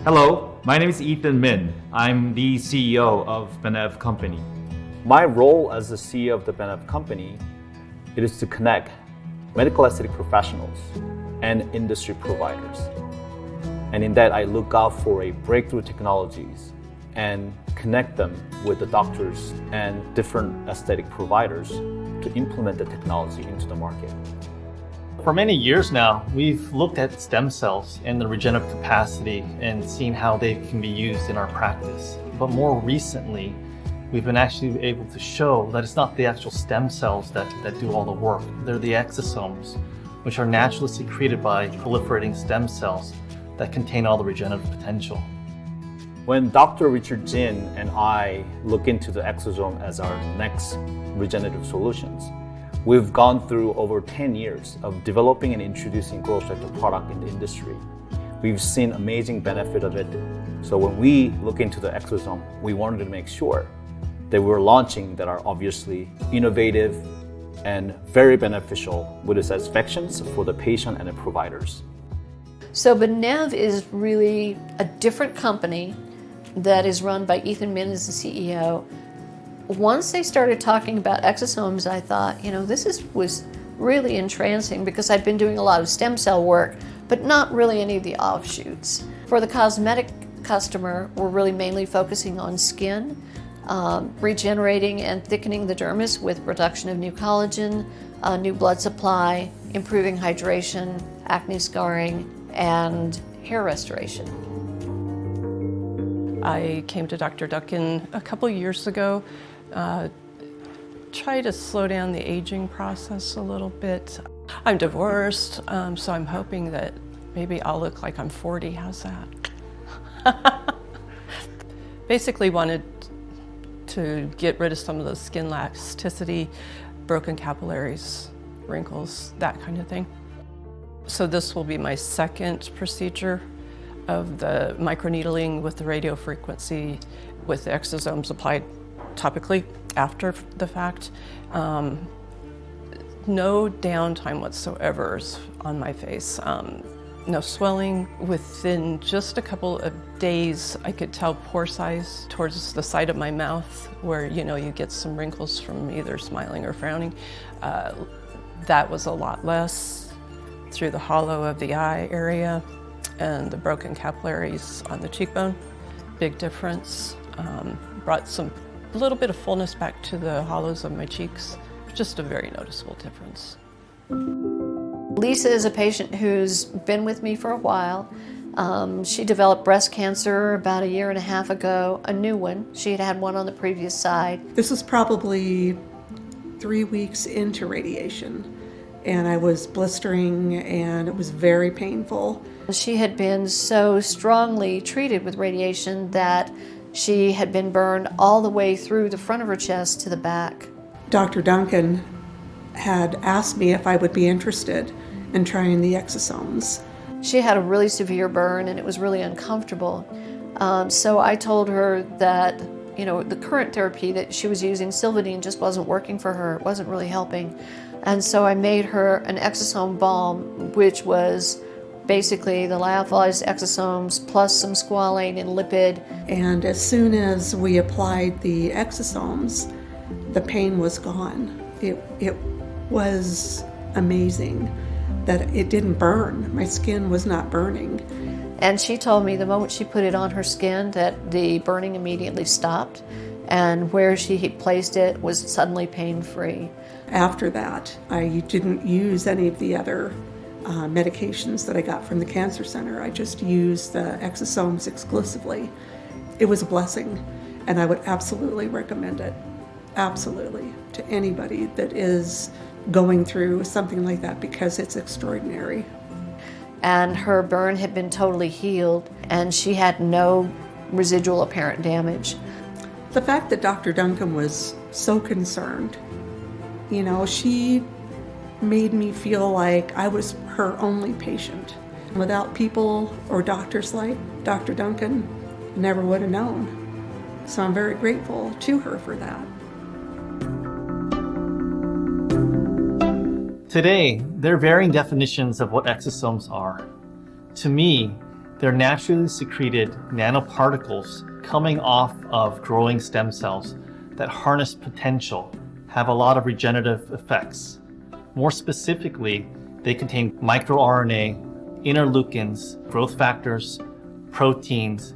Hello, my name is Ethan Min. I'm the CEO of Benev company. My role as the CEO of the Benev company, it is to connect medical aesthetic professionals and industry providers. And in that, I look out for breakthrough technologies and connect them with the doctors and different aesthetic providers to implement the technology into the market. For many years now, we've looked at stem cells and the regenerative capacity and seen how they can be used in our practice. But more recently, we've been actually able to show that it's not the actual stem cells that do all the work. They're the exosomes, which are naturally secreted by proliferating stem cells that contain all the regenerative potential. When Dr. Richard Jin and I look into the exosome as our next regenerative solutions, we've gone through over 10 years of developing and introducing growth factor product in the industry. We've seen amazing benefit of it. So when we look into the exosome, we wanted to make sure that we're launching that are obviously innovative and very beneficial with the satisfactions for the patient and the providers. So Benev is really a different company that is run by Ethan Min as the CEO. Once they started talking about exosomes, I thought, this was really entrancing because I'd been doing a lot of stem cell work, but not really any of the offshoots. For the cosmetic customer, we're really mainly focusing on skin, regenerating and thickening the dermis with production of new collagen, new blood supply, improving hydration, acne scarring, and hair restoration. I came to Dr. Duncan a couple years ago, try to slow down the aging process a little bit. I'm divorced, so I'm hoping that maybe I'll look like I'm 40. How's that? Basically wanted to get rid of some of the skin elasticity, broken capillaries, wrinkles, that kind of thing. So this will be my second procedure of the microneedling with the radiofrequency with the exosomes applied topically after the fact. No downtime whatsoever on my face. No swelling. Within just a couple of days, I could tell pore size towards the side of my mouth where, you get some wrinkles from either smiling or frowning. That was a lot less. Through the hollow of the eye area and the broken capillaries on the cheekbone, big difference. Brought a little bit of fullness back to the hollows of my cheeks. Just a very noticeable difference. Lisa is a patient who's been with me for a while. She developed breast cancer about 1.5 years ago, a new one. She had had one on the previous side. This was probably 3 weeks into radiation, and I was blistering and it was very painful. She had been so strongly treated with radiation that she had been burned all the way through the front of her chest to the back. Dr. Duncan had asked me if I would be interested in trying the exosomes. She had a really severe burn and it was really uncomfortable. So I told her that the current therapy that she was using, Silvadene, just wasn't working for her. It wasn't really helping. And so I made her an exosome balm, which was basically the lyophilized exosomes plus some squalane and lipid. And as soon as we applied the exosomes, the pain was gone. It was amazing that it didn't burn. My skin was not burning. And she told me the moment she put it on her skin that the burning immediately stopped, and where she had placed it was suddenly pain-free. After that, I didn't use any of the other medications that I got from the cancer center. I just used the exosomes exclusively. It was a blessing, and I would absolutely recommend it, absolutely, to anybody that is going through something like that because it's extraordinary. And her burn had been totally healed, and she had no residual apparent damage. The fact that Dr. Duncan was so concerned, she made me feel like I was her only patient. Without people or doctors like Dr. Duncan, I never would have known. So I'm very grateful to her for that. Today, there are varying definitions of what exosomes are. To me, They're naturally secreted nanoparticles coming off of growing stem cells that harness potential, have a lot of regenerative effects. More specifically, they contain microRNA, interleukins, growth factors, proteins,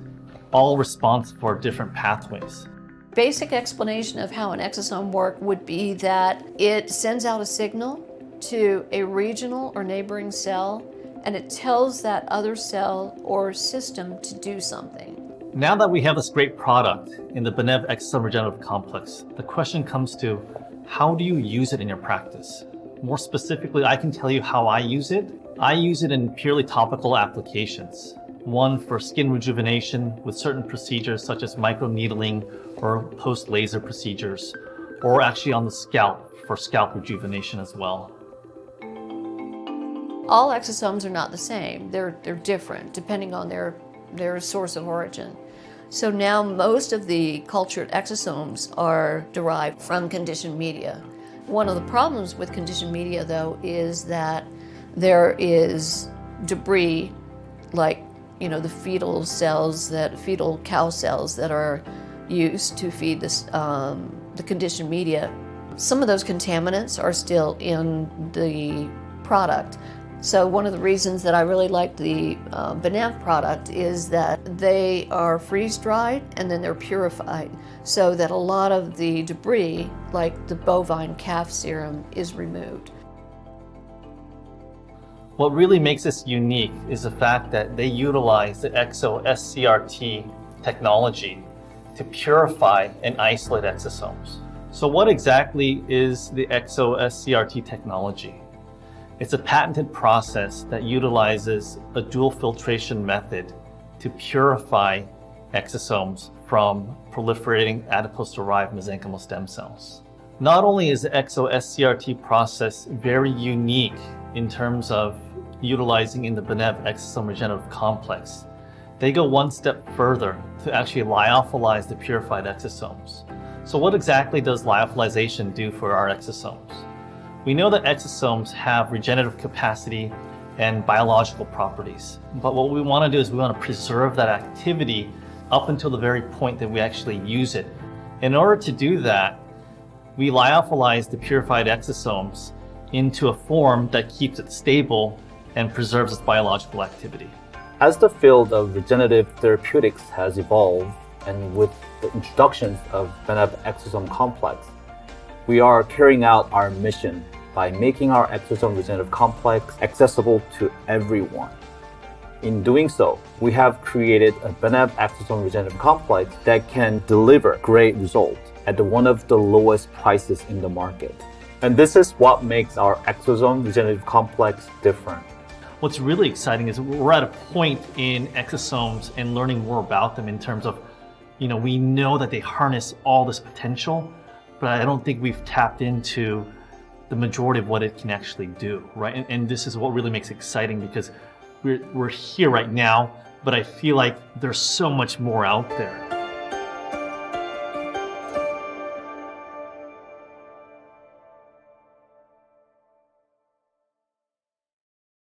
all responsible for different pathways. Basic explanation of how an exosome works would be that it sends out a signal to a regional or neighboring cell, and it tells that other cell or system to do something. Now that we have this great product in the Benev Exosome Regenerative Complex, the question comes to, how do you use it in your practice? More specifically, I can tell you how I use it. I use it in purely topical applications. One for skin rejuvenation with certain procedures such as microneedling or post-laser procedures, or actually on the scalp for scalp rejuvenation as well. All exosomes are not the same. They're different depending on their source of origin. So now most of the cultured exosomes are derived from conditioned media. One of the problems with conditioned media, though, is that there is debris, like the fetal cow cells that are used to feed the conditioned media. Some of those contaminants are still in the product. So one of the reasons that I really like the Benev product is that they are freeze-dried and then they're purified, so that a lot of the debris, like the bovine calf serum, is removed. What really makes this unique is the fact that they utilize the Exo-SCRT technology to purify and isolate exosomes. So what exactly is the Exo-SCRT technology? It's a patented process that utilizes a dual filtration method to purify exosomes from proliferating adipose-derived mesenchymal stem cells. Not only is the Exo-SCRT process very unique in terms of utilizing in the Benev Exosome Regenerative Complex, they go one step further to actually lyophilize the purified exosomes. So what exactly does lyophilization do for our exosomes? We know that exosomes have regenerative capacity and biological properties, but what we want to do is we want to preserve that activity up until the very point that we actually use it. In order to do that, we lyophilize the purified exosomes into a form that keeps it stable and preserves its biological activity. As the field of regenerative therapeutics has evolved, and with the introductions of Benev Exosome Complex, we are carrying out our mission by making our Exosome Regenerative Complex accessible to everyone. In doing so, we have created a Benev Exosome Regenerative Complex that can deliver great results at one of the lowest prices in the market. And this is what makes our Exosome Regenerative Complex different. What's really exciting is we're at a point in exosomes and learning more about them in terms of, we know that they harness all this potential, but I don't think we've tapped into the majority of what it can actually do, right? And this is what really makes it exciting, because we're here right now, but I feel like there's so much more out there.